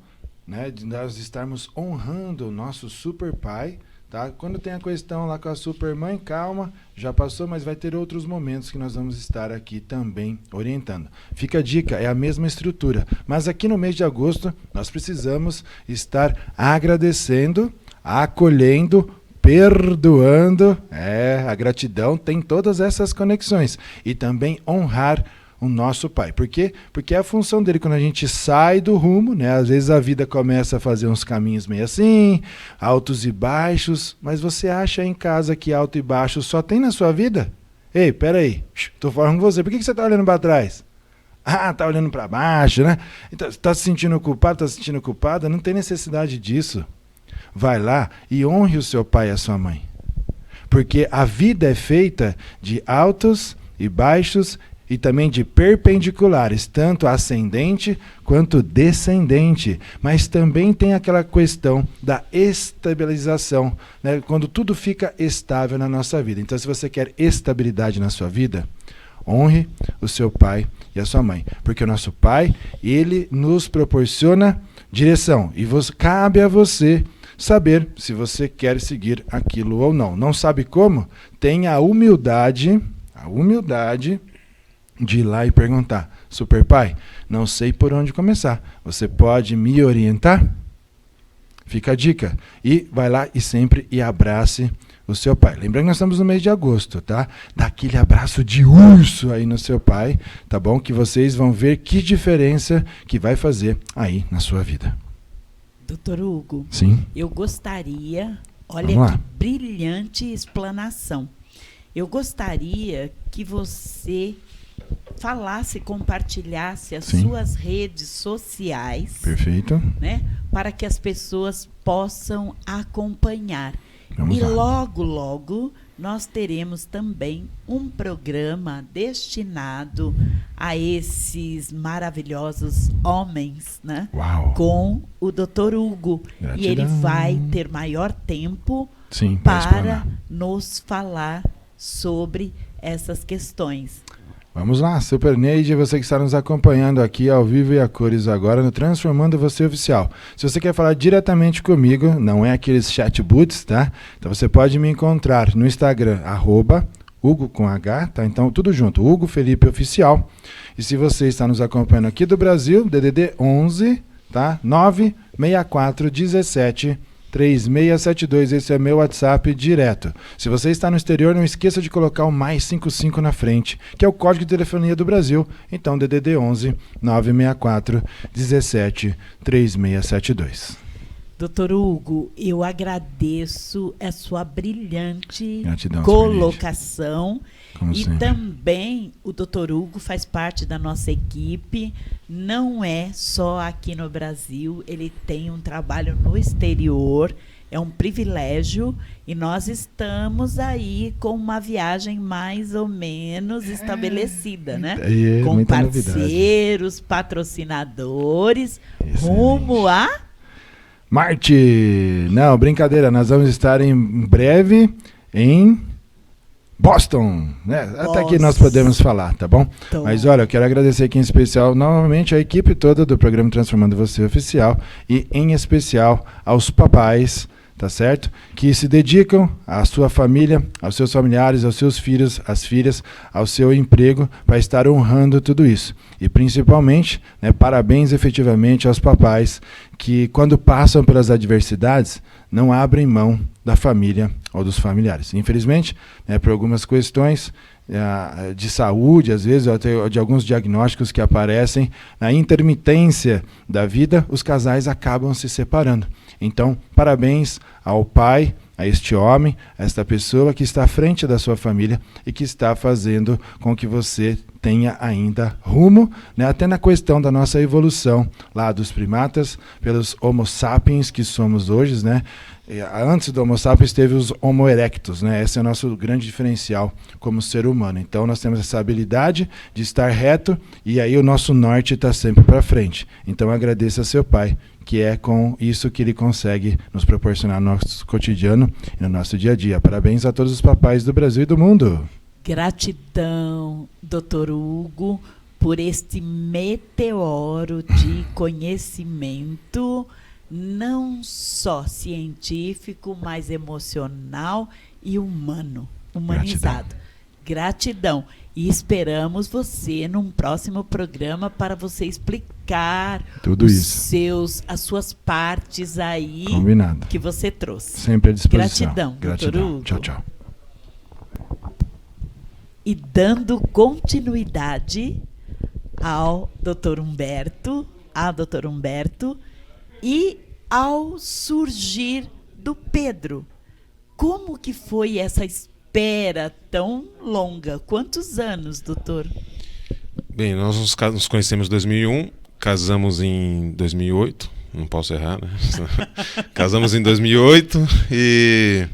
né, de nós estarmos honrando o nosso super pai. Tá? Quando tem a questão lá com a supermãe, calma, já passou, mas vai ter outros momentos que nós vamos estar aqui também orientando. Fica a dica, é a mesma estrutura. Mas aqui no mês de agosto, nós precisamos estar agradecendo, acolhendo, perdoando. A gratidão tem todas essas conexões. E também honrar o nosso pai. Por quê? Porque é a função dele quando a gente sai do rumo, né? Às vezes a vida começa a fazer uns caminhos meio assim, altos e baixos, mas você acha em casa que alto e baixo só tem na sua vida? Ei, peraí, tô falando com você, por que você tá olhando para trás? Ah, tá olhando para baixo, né? Então, tá se sentindo culpado, tá se sentindo culpada? Não tem necessidade disso. Vai lá e honre o seu pai e a sua mãe. Porque a vida é feita de altos e baixos e também de perpendiculares, tanto ascendente quanto descendente. Mas também tem aquela questão da estabilização, né? Quando tudo fica estável na nossa vida. Então, se você quer estabilidade na sua vida, honre o seu pai e a sua mãe. Porque o nosso pai, ele nos proporciona direção. E cabe a você saber se você quer seguir aquilo ou não. Não sabe como? Tenha a humildade de ir lá e perguntar: Super Pai, não sei por onde começar. Você pode me orientar? Fica a dica. E vai lá e abrace o seu pai. Lembrando que nós estamos no mês de agosto, tá? Dá aquele abraço de urso aí no seu pai, tá bom? Que vocês vão ver que diferença que vai fazer aí na sua vida. Doutor Hugo, Sim. Eu gostaria, olha Vamos lá. que brilhante explanação. Eu gostaria que você falasse, compartilhasse as Sim. suas redes sociais, Perfeito. né, para que as pessoas possam acompanhar. Vamos E lá. logo, logo, nós teremos também um programa destinado a esses maravilhosos homens, né? Uau. Com o Dr. Hugo. Gratidão. E ele vai ter maior tempo Sim, para explanar. nos falar sobre essas questões. Vamos lá, Super Neide, você que está nos acompanhando aqui ao vivo e a cores agora no Transformando Você Oficial. Se você quer falar diretamente comigo, não é aqueles chatbots, tá? Então você pode me encontrar no Instagram, @Hugo com H, tá? Então tudo junto, Hugo Felipe Oficial. E se você está nos acompanhando aqui do Brasil, DDD 11, tá? 96417 3672, esse é meu WhatsApp direto. Se você está no exterior, não esqueça de colocar o +55 na frente, que é o código de telefonia do Brasil. Então, DDD 11 964 17 3672. Doutor Hugo, eu agradeço a sua brilhante Gratidão, colocação. Como E sempre. também o doutor Hugo faz parte da nossa equipe, não é só aqui no Brasil, ele tem um trabalho no exterior, é um privilégio, e nós estamos aí com uma viagem mais ou menos estabelecida, né? Com muita parceiros, patrocinadores, Excelente. rumo a... Marte! Não, brincadeira, nós vamos estar em breve em Boston, né? Até aqui nós podemos falar, tá bom? Então, Mas olha, eu quero agradecer aqui em especial novamente a equipe toda do programa Transformando Você Oficial e em especial aos papais, tá certo? Que se dedicam à sua família, aos seus familiares, aos seus filhos, às filhas, ao seu emprego, para estar honrando tudo isso. E principalmente, né, parabéns efetivamente aos papais que, quando passam pelas adversidades, não abrem mão da família ou dos familiares. Infelizmente, né, por algumas questões de saúde, às vezes, ou até de alguns diagnósticos que aparecem, na intermitência da vida, os casais acabam se separando. Então, parabéns ao pai, a este homem, a esta pessoa que está à frente da sua família e que está fazendo com que você tenha ainda rumo, né, até na questão da nossa evolução lá dos primatas, pelos Homo sapiens que somos hoje, né? Antes do Homo sapiens teve os Homo erectus, né? Esse é o nosso grande diferencial como ser humano. Então nós temos essa habilidade de estar reto e aí o nosso norte está sempre para frente. Então agradeça a seu pai, que é com isso que ele consegue nos proporcionar no nosso cotidiano e no nosso dia a dia. Parabéns a todos os papais do Brasil e do mundo. Gratidão, doutor Hugo, por este meteoro de conhecimento, não só científico, mas emocional e humano, humanizado. Gratidão. E esperamos você num próximo programa para você explicar Tudo isso. as suas partes aí. Combinado. Que você trouxe. Sempre à disposição. Gratidão, doutor Gratidão. Hugo. Tchau, tchau. E dando continuidade ao doutor Humberto, e ao surgir do Pedro. Como que foi essa espera tão longa? Quantos anos, doutor? Bem, nós nos conhecemos em 2001, casamos em 2008, não posso errar, né? Casamos em 2008 e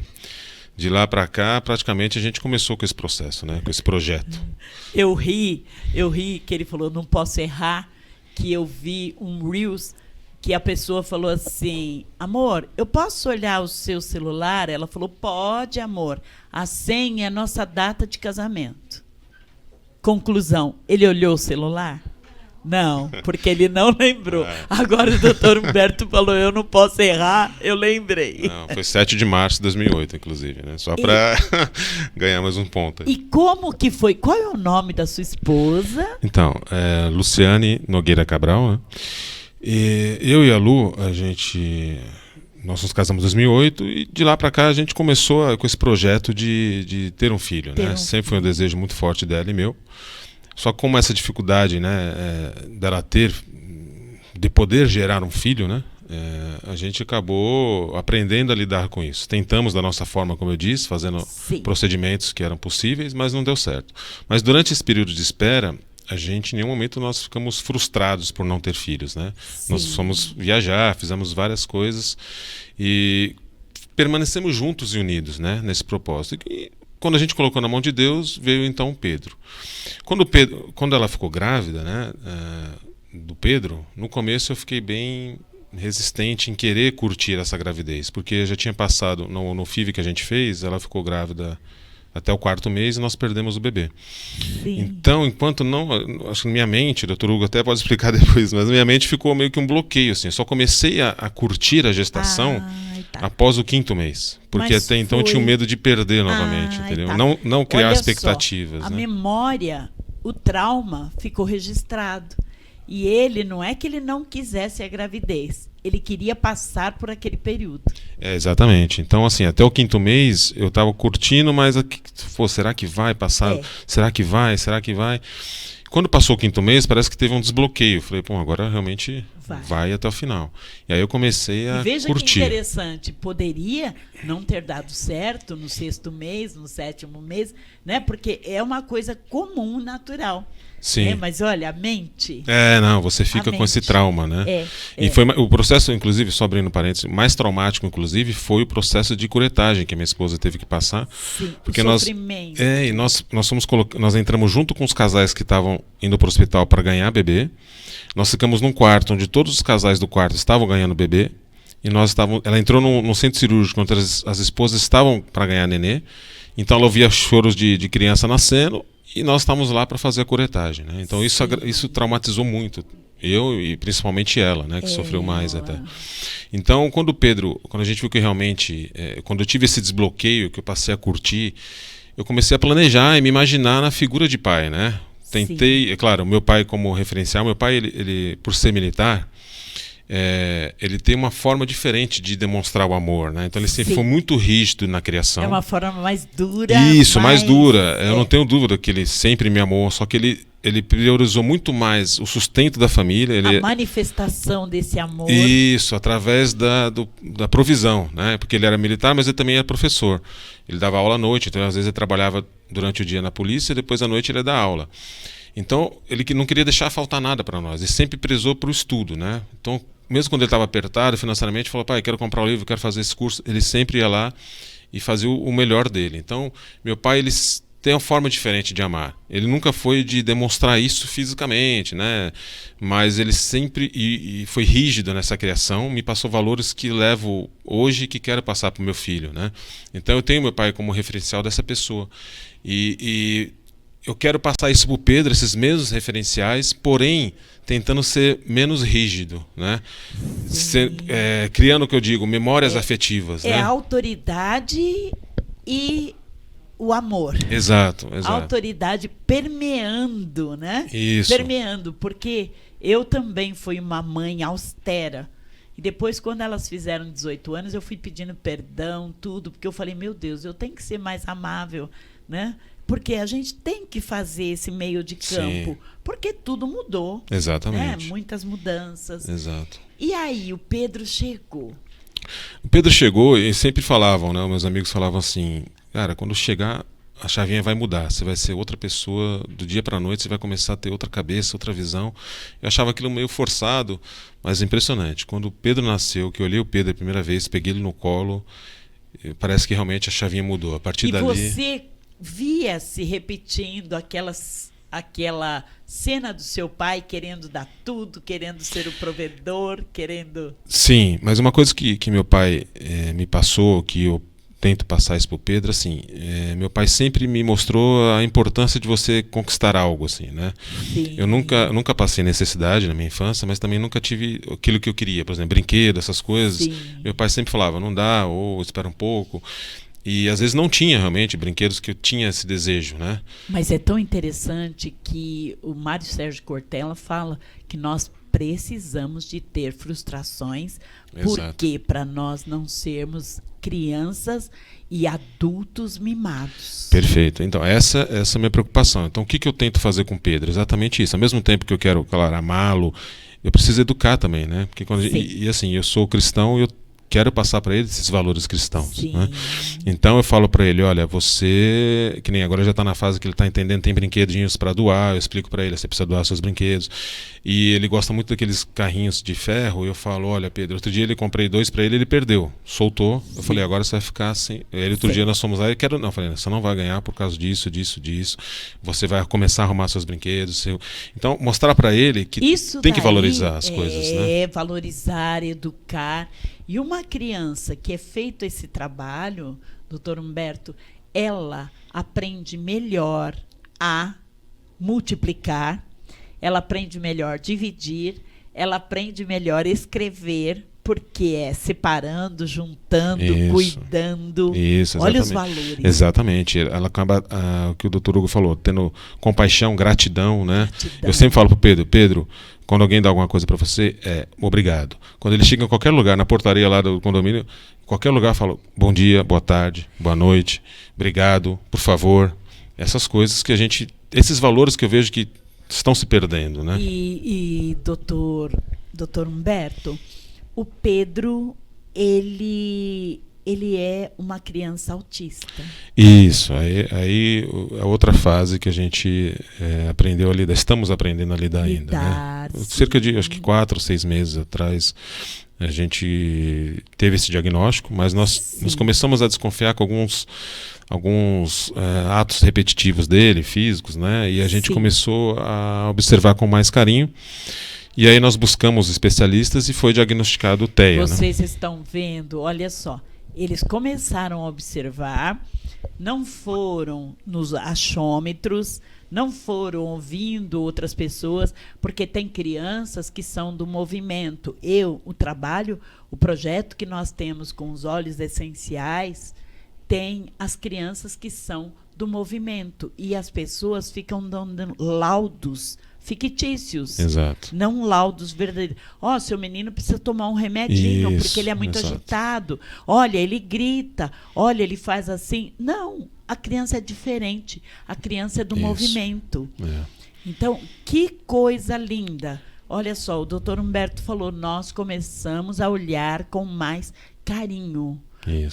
de lá para cá, praticamente, a gente começou com esse processo, né? Com esse projeto. Eu ri que ele falou, não posso errar, que eu vi um Reels que a pessoa falou assim, amor, eu posso olhar o seu celular? Ela falou, pode, amor. A senha é a nossa data de casamento. Conclusão, ele olhou o celular? Não, porque ele não lembrou. Agora o doutor Humberto falou, eu não posso errar, eu lembrei. Não, foi 7 de março de 2008, inclusive, né? Só para ganhar mais um ponto. E como que foi? Qual é o nome da sua esposa? Então, Luciane Nogueira Cabral, né? Eu e a Lu, nós nos casamos em 2008 e de lá para cá a gente começou com esse projeto de ter um filho, né? Sempre foi um desejo muito forte dela e meu. Só que como essa dificuldade, né, dela de poder gerar um filho, né, a gente acabou aprendendo a lidar com isso. Tentamos da nossa forma, como eu disse, fazendo procedimentos que eram possíveis, mas não deu certo. Mas durante esse período de espera, em nenhum momento nós ficamos frustrados por não ter filhos, né? Nós fomos viajar, fizemos várias coisas e permanecemos juntos e unidos, né, nesse propósito. E quando a gente colocou na mão de Deus, veio então Pedro. Quando ela ficou grávida, né, do Pedro, no começo eu fiquei bem resistente em querer curtir essa gravidez, porque já tinha passado no FIV que a gente fez, ela ficou grávida até o 4º mês e nós perdemos o bebê. Sim. Então, enquanto não... Acho que minha mente, o Dr. Hugo até pode explicar depois, mas minha mente ficou meio que um bloqueio, assim. Eu só comecei a curtir a gestação após o 5º mês. Porque até então eu tinha medo de perder novamente, entendeu? Tá. Não criar expectativas. A né? memória, o trauma ficou registrado. E ele, não é que ele não quisesse a gravidez, ele queria passar por aquele período. Exatamente. Então, assim, até o 5º mês eu estava curtindo, mas será que vai passar? Será que vai? Será que vai? Quando passou o 5º mês, parece que teve um desbloqueio. Eu falei, agora realmente vai até o final. E aí eu comecei a veja curtir. Que interessante, poderia não ter dado certo no 6º mês, no 7º mês, né? Porque é uma coisa comum, natural. Sim. Mas olha, a mente... você fica com esse trauma, né? E foi o processo, inclusive, só abrindo parênteses, mais traumático, inclusive, foi o processo de curetagem que a minha esposa teve que passar. Sim, porque o sofrimento. E nós entramos junto com os casais que estavam indo para o hospital para ganhar bebê. Nós ficamos num quarto onde todos os casais do quarto estavam ganhando bebê. E ela entrou no centro cirúrgico onde as esposas estavam para ganhar nenê. Então ela ouvia choros de criança nascendo. E nós estávamos lá para fazer a curetagem, né? Então isso traumatizou muito. Eu e principalmente ela, né? Que sofreu mais até. Então, quando a gente viu que realmente... quando eu tive esse desbloqueio, que eu passei a curtir, eu comecei a planejar e me imaginar na figura de pai, né? Tentei... É claro, o meu pai como referencial. Meu pai, ele por ser militar... ele tem uma forma diferente de demonstrar o amor, né? Então ele sempre foi muito rígido na criação. É uma forma mais dura. Isso, mais dura. Eu não tenho dúvida que ele sempre me amou, só que ele priorizou muito mais o sustento da família. A manifestação desse amor. Isso, através da provisão, né? Porque ele era militar, mas ele também era professor. Ele dava aula à noite, então às vezes ele trabalhava durante o dia na polícia e depois à noite ele ia dar aula. Então ele não queria deixar faltar nada para nós. Ele sempre prezou para o estudo, né? Então mesmo quando ele estava apertado financeiramente, falou, pai, quero comprar um livro, quero fazer esse curso. Ele sempre ia lá e fazia o melhor dele. Então, meu pai, ele tem uma forma diferente de amar. Ele nunca foi de demonstrar isso fisicamente, né? Mas ele sempre e foi rígido nessa criação, me passou valores que levo hoje e que quero passar para o meu filho, né? Então, eu tenho meu pai como referencial dessa pessoa. E eu quero passar isso para o Pedro, esses mesmos referenciais, porém tentando ser menos rígido, né? Criando o que eu digo, memórias afetivas. É, né? A autoridade e o amor. Exato. A autoridade permeando, né? Isso. Permeando, porque eu também fui uma mãe austera. E depois, quando elas fizeram 18 anos, eu fui pedindo perdão, tudo, porque eu falei, meu Deus, eu tenho que ser mais amável, né? Porque a gente tem que fazer esse meio de campo. Sim. Porque tudo mudou. Exatamente. Né? Muitas mudanças. Exato. E aí, o Pedro chegou. O Pedro chegou e sempre falavam, né? Meus amigos falavam assim, cara, quando chegar, a chavinha vai mudar. Você vai ser outra pessoa, do dia para a noite você vai começar a ter outra cabeça, outra visão. Eu achava aquilo meio forçado, mas impressionante. Quando o Pedro nasceu, que eu olhei o Pedro a primeira vez, peguei ele no colo, parece que realmente a chavinha mudou. A partir dali... Você via se repetindo aquela cena do seu pai querendo dar tudo, querendo ser o provedor, querendo... Sim, mas uma coisa que meu pai me passou, que eu tento passar isso pro Pedro, assim, meu pai sempre me mostrou a importância de você conquistar algo, assim, né? Sim. Eu nunca passei necessidade na minha infância, mas também nunca tive aquilo que eu queria, por exemplo, brinquedo, essas coisas. Sim. Meu pai sempre falava, não dá, ou espera um pouco. E às vezes não tinha realmente brinquedos que eu tinha esse desejo, né? Mas é tão interessante que o Mário Sérgio Cortella fala que nós precisamos de ter frustrações, porque para nós não sermos crianças e adultos mimados. Perfeito. Então, essa é a minha preocupação. Então, o que eu tento fazer com o Pedro? Exatamente isso. Ao mesmo tempo que eu quero, claro, amá-lo, eu preciso educar também, né? Porque e assim, eu sou cristão e eu quero passar para ele esses valores cristãos, né? Então eu falo para ele, olha, você, que nem agora já está na fase que ele está entendendo, tem brinquedinhos para doar, eu explico para ele, você precisa doar seus brinquedos, e ele gosta muito daqueles carrinhos de ferro, eu falo, olha, Pedro, outro dia ele comprei 2 para ele perdeu, soltou, eu falei, agora você vai ficar assim, aí outro dia nós fomos lá e eu falei, você não vai ganhar por causa disso, você vai começar a arrumar seus brinquedos, então mostrar para ele que isso tem que valorizar as coisas, né? Valorizar, educar. E uma criança que é feito esse trabalho, doutor Humberto, ela aprende melhor a multiplicar, ela aprende melhor dividir, ela aprende melhor escrever, porque é separando, juntando, cuidando. Isso, olha os valores. Exatamente. Ela acaba, o que o doutor Hugo falou, tendo compaixão, gratidão, né? Gratidão. Eu sempre falo para o Pedro, quando alguém dá alguma coisa para você, obrigado. Quando ele chega em qualquer lugar, na portaria lá do condomínio, em qualquer lugar, eu falo bom dia, boa tarde, boa noite, obrigado, por favor. Essas coisas que esses valores que eu vejo que estão se perdendo, né? E doutor Humberto, o Pedro, ele é uma criança autista. Isso, aí a outra fase que a gente aprendeu a lidar, estamos aprendendo a lidar ainda, né? Cerca de, acho que 4 ou 6 meses atrás, a gente teve esse diagnóstico, mas nós começamos a desconfiar com alguns atos repetitivos dele, físicos, né? E a gente começou a observar com mais carinho. E aí nós buscamos especialistas e foi diagnosticado o TEA. Vocês estão vendo, olha só, eles começaram a observar, não foram nos achômetros, não foram ouvindo outras pessoas, porque tem crianças que são do movimento. O projeto que nós temos com os óleos essenciais, tem as crianças que são do movimento, e as pessoas ficam dando laudos fictícios. Exato. Não laudos verdadeiros. Seu menino precisa tomar um remedinho, porque ele é muito agitado. Olha, ele grita. Olha, ele faz assim. Não, a criança é diferente. A criança é do movimento. Então, que coisa linda. Olha só, o doutor Humberto falou, nós começamos a olhar com mais carinho.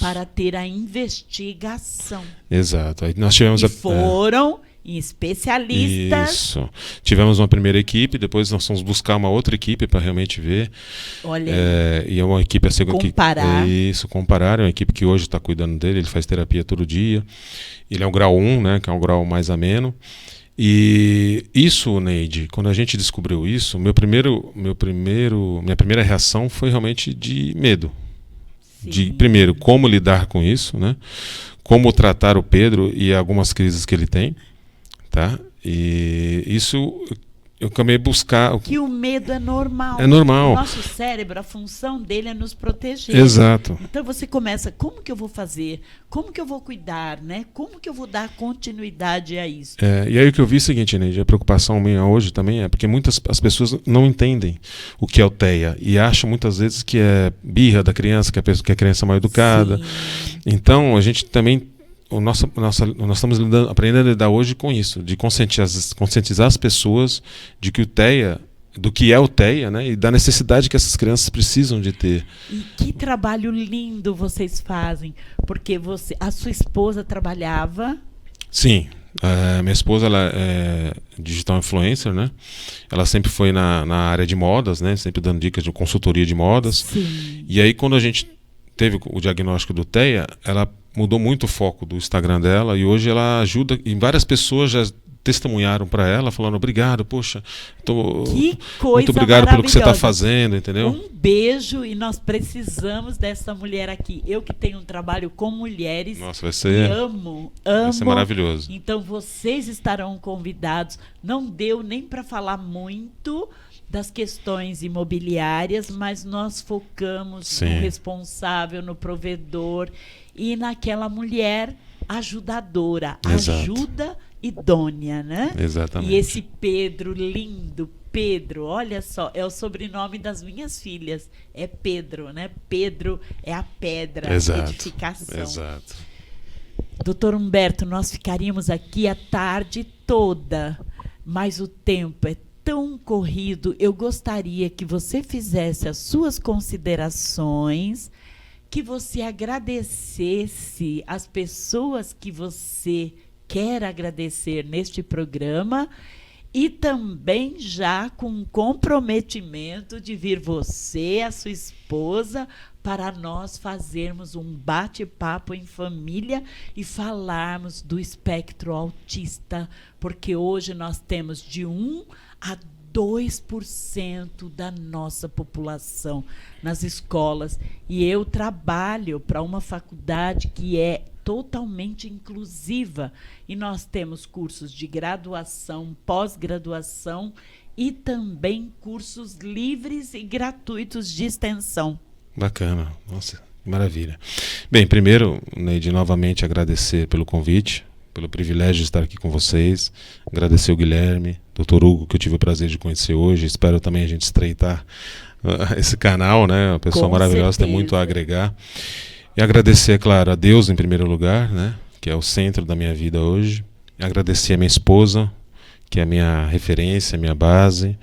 Para ter a investigação. Exato. Aí nós tivemos foram especialistas. Isso. Tivemos uma primeira equipe, depois nós fomos buscar uma outra equipe para realmente ver. Olha. E é uma equipe comparar. Comparar. É uma equipe que hoje está cuidando dele, ele faz terapia todo dia. Ele é um grau 1, né, que é um grau mais ameno. E isso, Neide, quando a gente descobriu isso, minha primeira reação foi realmente de medo. De, primeiro, como lidar com isso, né? Como tratar o Pedro e algumas crises que ele tem, tá? E isso eu acabei buscar. Que o medo é normal. É normal. O nosso cérebro, a função dele é nos proteger. Exato. Então você começa, como que eu vou fazer? Como que eu vou cuidar, né? Como que eu vou dar continuidade a isso? E aí o que eu vi é o seguinte, Neide, a preocupação minha hoje também é porque as pessoas não entendem o que é o TEA e acham muitas vezes que é birra da criança, que a criança é mal educada. Sim. Então a gente também nós estamos aprendendo a lidar hoje com isso, de conscientizar as pessoas de que o TEA, do que é o TEA, né, e da necessidade que essas crianças precisam de ter. E que trabalho lindo vocês fazem, porque a sua esposa trabalhava? Sim, minha esposa ela é digital influencer, né? Ela sempre foi na área de modas, né, sempre dando dicas de consultoria de modas. Sim. E aí quando a gente teve o diagnóstico do TEA, ela mudou muito o foco do Instagram dela e hoje ela ajuda, e várias pessoas já testemunharam para ela, falando obrigado, poxa, Que coisa muito obrigado pelo que você está maravilhosa. fazendo, entendeu? Um beijo, e nós precisamos dessa mulher aqui. Eu que tenho um trabalho com mulheres, Nossa, vai ser amo. maravilhoso. Então vocês estarão convidados. Não deu nem para falar muito das questões imobiliárias, mas nós focamos Sim. no responsável, no provedor e naquela mulher ajudadora, Exato. ajuda idônea, né? Exatamente. E esse Pedro, lindo Pedro, olha só, é o sobrenome das minhas filhas, é Pedro, né? Pedro é a pedra, Exato. edificação. Exato. Doutor Humberto, nós ficaríamos aqui a tarde toda, mas o tempo é tão corrido. Eu gostaria que você fizesse as suas considerações, que você agradecesse as pessoas que você quer agradecer neste programa e também já com um comprometimento de vir você, a sua esposa, para nós fazermos um bate-papo em família e falarmos do espectro autista, porque hoje nós temos de 1 a 2% da nossa população nas escolas. E eu trabalho para uma faculdade que é totalmente inclusiva. E nós temos cursos de graduação, pós-graduação e também cursos livres e gratuitos de extensão. Bacana. Nossa, que maravilha. Bem, primeiro, Neide, novamente agradecer pelo convite, pelo privilégio de estar aqui com vocês. Agradecer o Guilherme, Dr. Hugo, que eu tive o prazer de conhecer hoje. Espero também a gente estreitar esse canal, né? Uma pessoa Com maravilhosa, tem certeza. muito a agregar. E agradecer, é claro, a Deus em primeiro lugar, né? Que é o centro da minha vida hoje. E agradecer a minha esposa, que é a minha referência, a minha base.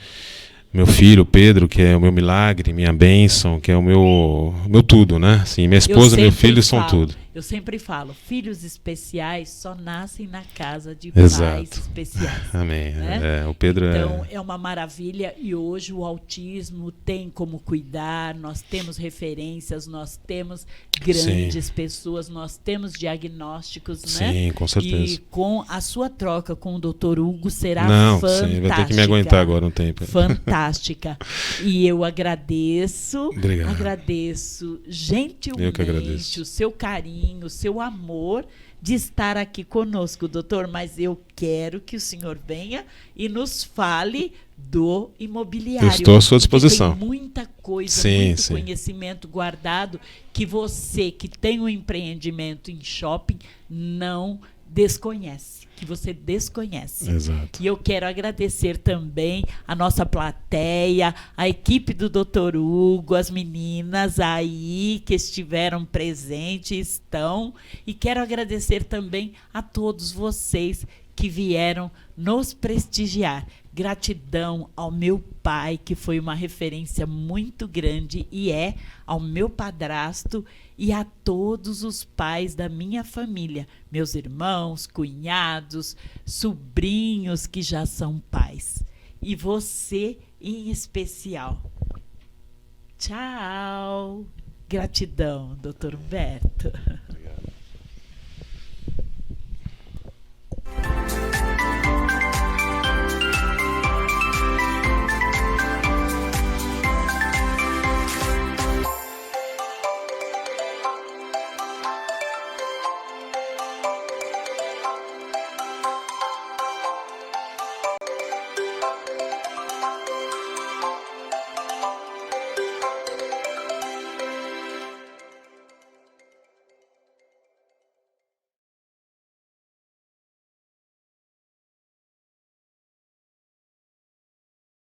Meu filho, Pedro, que é o meu milagre, minha bênção, que é o meu tudo, né? Assim, minha esposa e meu filho são tudo. Eu sempre falo, filhos especiais só nascem na casa de Exato. pais especiais. Amém. Né? O Pedro Então, é uma maravilha, e hoje o autismo tem como cuidar, nós temos referências, nós temos grandes pessoas, nós temos diagnósticos, né? Sim, com certeza. E com a sua troca com o Dr. Hugo será Não, fantástica. sim, vai ter que me aguentar agora um tempo. Fantástica. E eu agradeço, Obrigado. agradeço gentilmente Eu que agradeço. o seu carinho, o seu amor de estar aqui conosco, doutor, mas eu quero que o senhor venha e nos fale do imobiliário. Eu estou à sua porque disposição. tem muita coisa, Sim, muito sim. conhecimento guardado que você que tem um empreendimento em shopping não desconhece, que você desconhece. Exato. E eu quero agradecer também a nossa plateia, a equipe do Dr. Hugo, as meninas aí que estiveram presentes, estão. E quero agradecer também a todos vocês que vieram nos prestigiar. Gratidão ao meu pai, que foi uma referência muito grande e é, ao meu padrasto e a todos os pais da minha família, meus irmãos, cunhados, sobrinhos que já são pais. E você em especial. Tchau. Gratidão, Dr. Humberto.